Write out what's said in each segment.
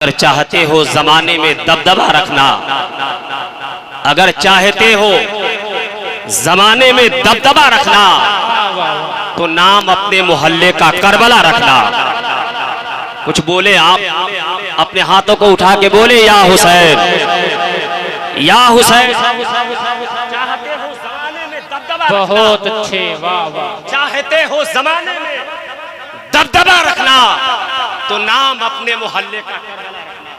अगर चाहते हो जमाने में दबदबा रखना, अगर चाहते हो जमाने में दबदबा रखना तो नाम अपने मोहल्ले का करबला रखना। कुछ बोले आप, अपने हाथों को उठा के बोले या हुसैन, या हुसैन। चाहते हो जमाने में दबदबा, बहुत अच्छे, वाह वाह। चाहते हो जमाने में दबदबा रखना तो नाम अपने मोहल्ले का करबला रखना,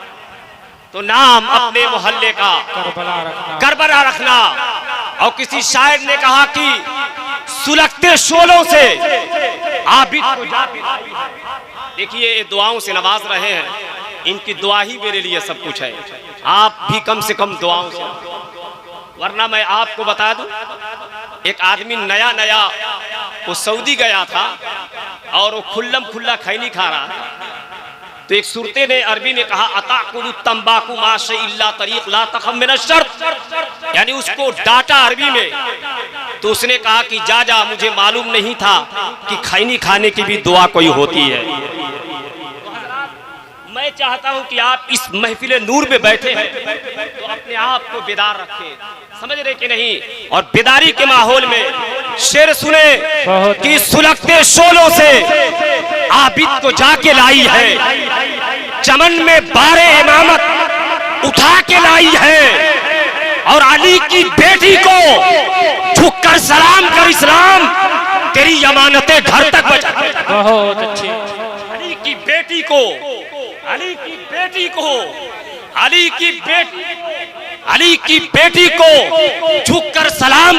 तो नाम अपने मोहल्ले का करबला रखना। और किसी शायर ने कहा कि सुलगते शोलों से आबिद को जा। देखिए ये दुआओं से नवाज रहे हैं, इनकी दुआ ही मेरे लिए सब कुछ है। आप भी कम से कम दुआओं से, वरना मैं आपको बता दूं, एक आदमी नया नया वो सऊदी गया था और वो खुल्लम खुल्ला खैनी खा रहा था। तो एक सुरते ने अरबी में कहा अताकुलु तंबाकू माशे इल्ला तरीक ला तखम मिन अश-शर्त, यानी उसको डांटा अरबी में। तो उसने कहा कि जा मुझे मालूम नहीं था कि खैनी खाने की भी दुआ कोई होती है। मैं चाहता हूं कि आप इस महफिल नूर में बैठे हैं तो अपने आप को बेदार रखें, समझ रहे कि नहीं। और बेदारी के माहौल में शेर सुने कि सुलगते शोलों से आबिद को जाके लाई है, चमन में बारे इमामत उठा के लाई है। और अली की बेटी को झुककर सलाम कर इस्लाम तेरी अमानतें घर तक बचा। बहुत अच्छे। अली की बेटी को, अली की बेटी को, अली की बेटी, अली की बेटी को झुककर सलाम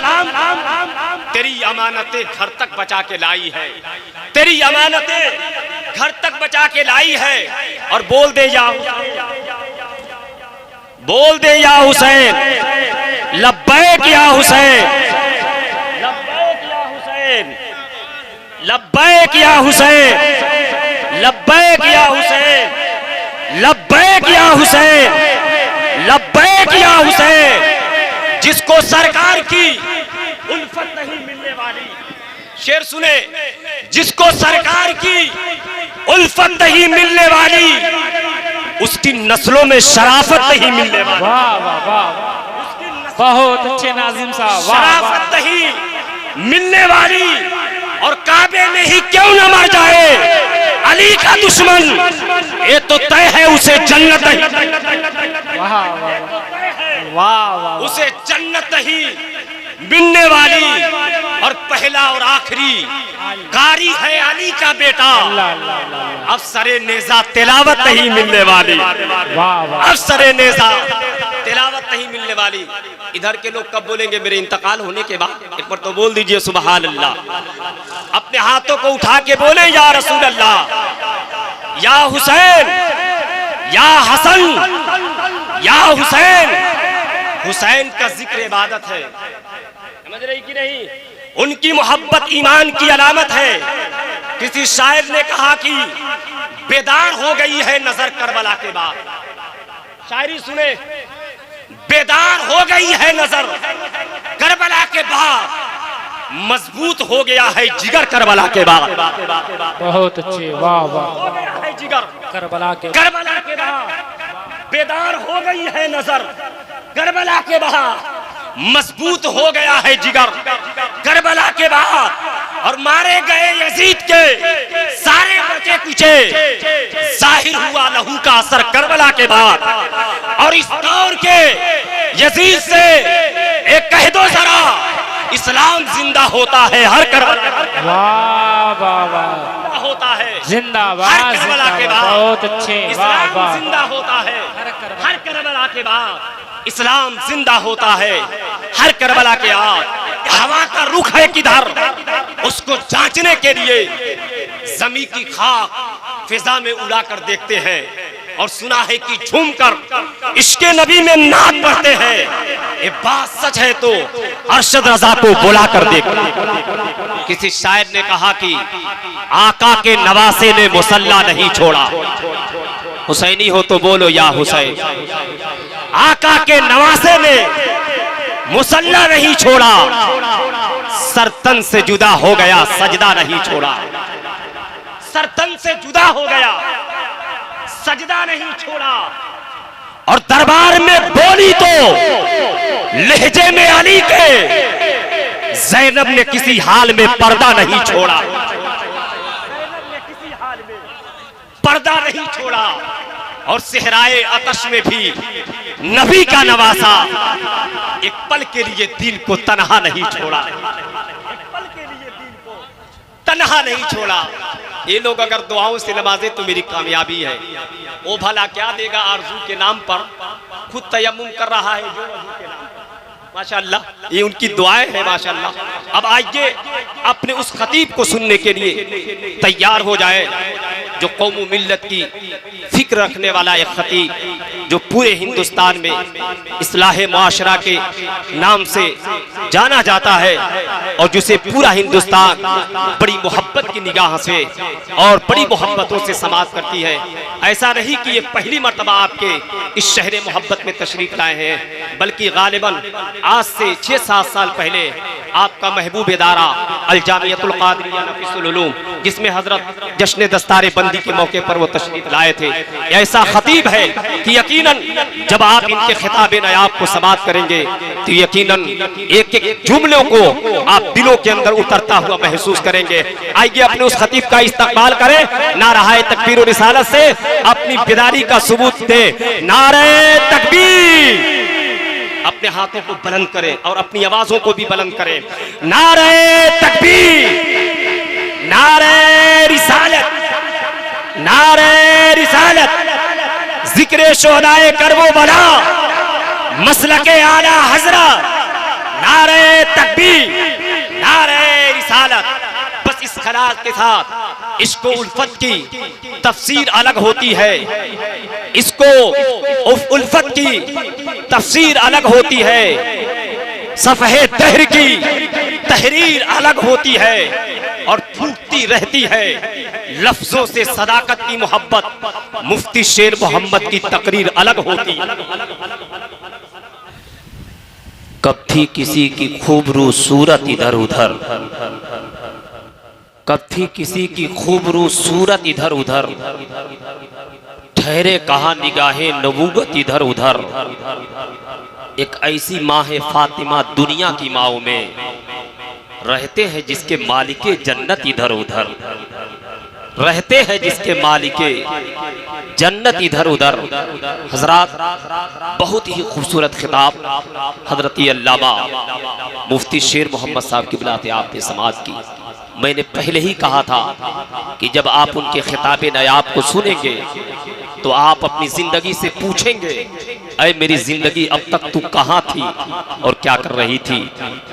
तेरी अमानतें घर तक बचा के लाई है, तेरी अमानतें घर तक बचा के लाई है। और बोल दे या, बोल दे या हुसैन, लब्बैक या हुसैन, लब्बैक या हुसैन, लब्बैक या हुसैन, लब्बैक या हुसैन, लब्बैक या हुसैन, लब्बैक या हुसैन। जिसको सरकार की उल्फत नहीं मिलने वाली, शेर सुने, जिसको सरकार की उल्फत नहीं मिलने वाली उसकी नस्लों में शराफत नहीं मिलने वाली। वाह वाह वाह, बहुत अच्छे नाजिम साहब, शराफत नहीं मिलने वाली। और काबे में ही क्यों न मर जाए अली का दुश्मन, ये तो तय है उसे जन्नत ही, वाह वाह वाह, उसे जन्नत ही मिलने वाली। और पहला और आखिरी कारी है अली का बेटा, अफसरे नेजा तिलावत नहीं मिलने वाली, अफसरे नेजा तिलावत नहीं मिलने वाली। इधर के लोग कब बोलेंगे मेरे इंतकाल होने के बाद? एक बार तो बोल दीजिए सुभान अल्लाह। अपने हाथों को उठा के बोले या रसूल अल्लाह, या हुसैन, या हसन, या हुसैन। हुसैन का जिक्र इबादत है, समझ रही कि नहीं। उनकी मोहब्बत ईमान की अलामत है। किसी शायर ने कहा कि बेदार हो गई है नजर करबला के बाद। शायरी सुने, बेदार हो गई है नजर करबला के बाद, मजबूत हो गया है जिगर करबला के बाद। बहुत अच्छे, वाह वाह। है जिगर करबला के बाद, बेदार हो गई है नजर करबला के बाद, मजबूत हो गया है जिगर करबला के बाद। और मारे गए यजीद के सारे बचे कुचे, जाहिर हुआ लहू का असर करबला के बाद। और इस दौर के यजीद से एक कह दो जरा, इस्लाम जिंदा होता है हर करबला, वाह वाह वाह, होता है जिंदाबाद, करबला के बाद। बहुत अच्छे, वाह इस्लाम वाह। जिंदा होता है हर करबला के बाद, इस्लाम जिंदा होता है हर करबला के बाद। हवा का रुख है किधर, उसको जांचने के लिए जमी की खाक फिजा में उड़ा कर देखते हैं। और सुना है कि झूमकर इश्के नबी में नात पढ़ते हैं। ये बात सच है तो अरशद रजा को बुला कर देखते। किसी शायर ने कहा कि आका के नवासे ने मुसल्ला नहीं छोड़ा। हुसैनी हो तो बोलो या हुसैन। आका के नवासे ने मुसल्ला नहीं छोड़ा, सरतन से जुदा हो गया सजदा नहीं छोड़ा। सरतन से जुदा हो गया सजदा नहीं छोड़ा। और दरबार में बोली तो लहजे में अली के ज़ैनब ने किसी हाल में पर्दा नहीं छोड़ा। पर्दा नहीं छोड़ा। और सेहराए अतश में भी नबी का नवासा, एक पल के लिए दिल को तन्हा नहीं छोड़ा। एक पल के लिए दिल को तन्हा नहीं छोड़ा। ये लोग अगर दुआओं से नवाजे तो मेरी कामयाबी है। वो भला क्या देगा आरज़ू के नाम पर, खुद तयम्मुम कर रहा है जो वज़ू के नाम पर। माशाअल्लाह, ये उनकी दुआएं हैं माशाअल्लाह। अब आइए अपने उस खतीब को सुनने के लिए तैयार हो जाए, जो कौम मिल्लत की फिक्र रखने वाला एक खतीब, जो पूरे हिंदुस्तान में इस्लाह मुआशरा के नाम से जाना जाता है और जिसे पूरा हिंदुस्तान बड़ी मोहब्बत की निगाह से और बड़ी मोहब्बतों से समाप्त करती है। ऐसा नहीं कि ये पहली मर्तबा आपके इस शहर मोहब्बत में तशरीफ लाए हैं, बल्कि गालिबन आज से 6-7 साल पहले आपका महबूब इदारा अल जामियतुल कादरिया नफीसुल उलूम, जिसमें हजरत जश्न दस्तारे बंदी के मौके पर वो तशरीफ लाए थे, ऐसा खतीब है कि यकीनन जब आप इनके खिताब नायाब को समाप्त करेंगे तो यकीनन एक एक जुमलों को आप दिलों के अंदर उतरता हुआ महसूस करेंगे। आइए अपने उस खतीब का इस्तकबाल करें, नाराए तकबीर और रिसालत से अपनी बेदारी का सबूत दे। नारे तकबीर, अपने हाथों को बुलंद करें और अपनी आवाजों को भी बुलंद करें। नारे तकबीर, नारे रिसालत, नारे रिसालत, जिक्र शोहदाए करबो बला, मसलके आला हजरत, नारे तकबीर, नारे रिसालत। बस इस ख्याल के साथ इसको उल्फत की तफसीर अलग होती है, इसको उल्फत की तफसीर अलग होती है, सफ़हे दहर की तहरीर अलग होती है और फूटती रहती है लफ्जों से सदाकत की मोहब्बत। मुफ्ती शेर मोहम्मद की तकरीर अलग होती है। कभी किसी की खूबरू सूरत इधर उधर, कभी किसी की खूबरू सूरत इधर उधर, ठहरे कहाँ निगाहे नबूवत इधर उधर। एक ऐसी माँ है फातिमा दुनिया की माओ में, रहते हैं जिसके मालिके जन्नत इधर उधर, रहते हैं जिसके मालिके जन्नत इधर उधर। हजरात, बहुत ही खूबसूरत खिताब हजरत अल्लामा मुफ्ती शेर मोहम्मद साहब की बिलाते आपने समाज की। मैंने पहले ही कहा था कि जब आप उनके खिताब नायाब को सुनेंगे तो आप अपनी जिंदगी से पूछेंगे, ऐ मेरी जिंदगी अब तक तू कहाँ थी और क्या कर रही थी।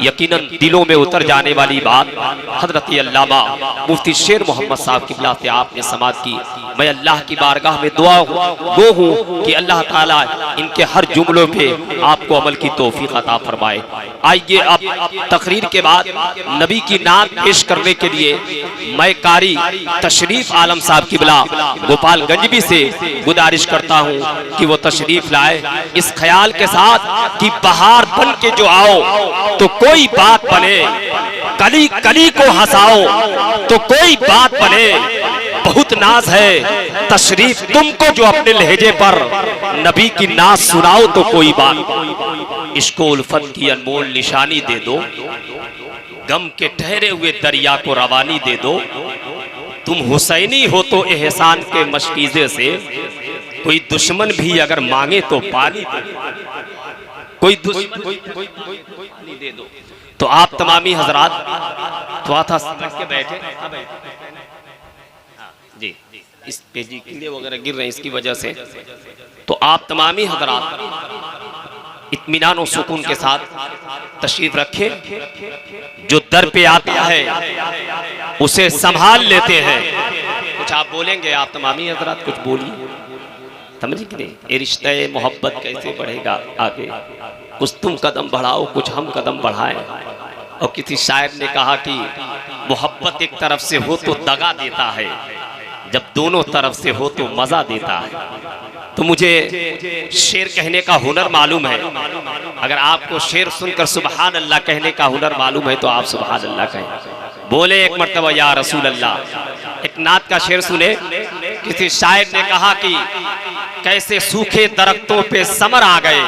यकीनन दिलों में उतर जाने वाली बात हजरत अल्लामा मुफ्ती शेर मोहम्मद साहब की बिलाते आपने समाज की। मैं अल्लाह की बारगाह में दुआ गो हूँ कि अल्लाह ताला इनके हर जुमलों पे आपको अमल की तौफीक अता फरमाए। आइए अब तकरीर के बाद नबी की नात पेश करने के लिए मैं कारी तशरीफ आलम साहब की बिला गोपालगंज भी से गुजारिश करता हूँ कि वो तशरीफ लाए, इस ख्याल के साथ कि बहार बन के जो आओ तो कोई बात बने, कली कली को हंसाओ तो कोई बात बने। बहुत नाज है तशरीफ तुमको जो अपने लहजे पर नबी की नाज सुनाओ तो कोई बात। इसको उल्फत की अनमोल निशानी दे दो, गम के ठहरे हुए दरिया को रवानी दे दो। तुम हुसैनी हो तो एहसान के मशकीजे से कोई दुश्मन भी अगर मांगे तो पानी दे, कोई दुश्मन दे दो। तो आप तमामी हजरात थोड़ा था समझ के बैठे जी, इस पे जी कीड़े वगैरह गिर रहे हैं इसकी वजह से। तो आप तमामी हजरात इत्मीनान और सुकून के साथ तशरीफ रखे। जो दर पे आता है उसे संभाल लेते हैं। कुछ आप बोलेंगे, आप तमामी हजरात कुछ बोलिए, समझे कि नहीं। ये रिश्ते मोहब्बत कैसे बढ़ेगा आगे। कुछ तुम कदम बढ़ाओ, कुछ हम कदम बढ़ाएं। और किसी शायर ने कहा कि मोहब्बत एक तरफ से हो तो दगा देता है, जब दोनों तरफ से हो तो मजा देता है। तो मुझे शेर कहने का हुनर मालूम है। अगर आपको शेर सुनकर सुबहान अल्लाह कहने का हुनर मालूम है तो आप सुबहान अल्लाह कहें। बोले एक मर्तबा या रसूल अल्लाह। एक नात का शेर सुने किसी शायर ने कहा कि कैसे सूखे दरख्तों पे समर आ गए,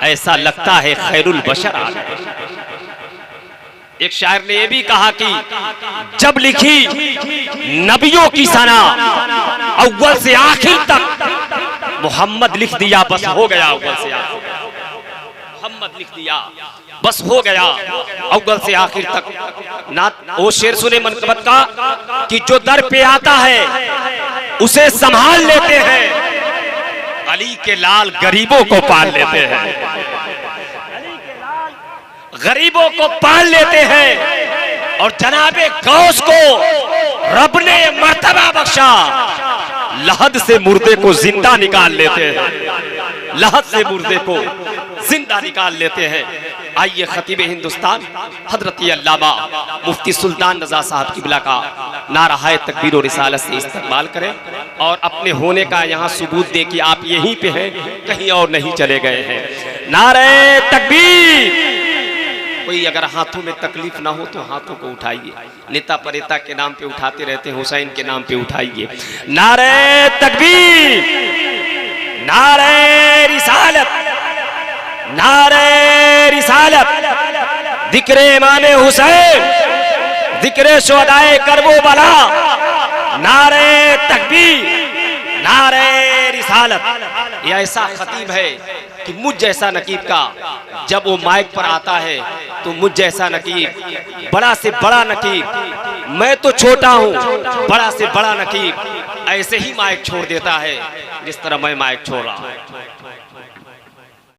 ऐसा लगता है खैरुल बशर आ गए। एक शायर ने यह भी कहा कि जब लिखी नबियों की सना अव्वल से आखिर तक, मोहम्मद लिख दिया बस हो गया अव्वल से आखिर, मोहम्मद लिख दिया बस हो गया अव्वल से आखिर तक। ना वो शेर सुने मनकबत का कि जो दर पे आता है उसे संभाल लेते हैं, अली के लाल गरीबों को पाल लेते हैं, गरीबों को पाल लेते हैं। और जनाबे गौस को रब ने मर्तबा बख्शा, लहद से मुर्दे को जिंदा निकाल लेते हैं, लहद से मुर्दे को जिंदा निकाल लेते हैं। आइए खतीब हिंदुस्तान हजरत अल्लामा मुफ्ती सुल्तान रजा साहब किबला का नारा तकबीर और रिसालत से इस्तेमाल करें और अपने होने का यहाँ सबूत दें कि आप यहीं पे हैं, कहीं और नहीं चले गए हैं। नारे तकबीर। कोई अगर हाथों में तकलीफ ना हो तो हाथों को उठाइए, नेता परेता के नाम पे उठाते रहते हैं, हुसैन के नाम पे उठाइए। नारे तकबीर, नारे रिसालत, नारे रिसालत, जिक्रे इमामे हुसैन, जिक्रे शुहदाए करबला, नारे तकबीर, नारे रिसालत। यह ऐसा खतीब है कि मुझ जैसा नकीब का जब वो माइक पर आता है तो मुझ जैसा नकीब, बड़ा से बड़ा नकीब, मैं तो छोटा हूँ, बड़ा से बड़ा नकीब ऐसे ही माइक छोड़ देता है जिस तरह मैं माइक छोड़ रहा हूँ।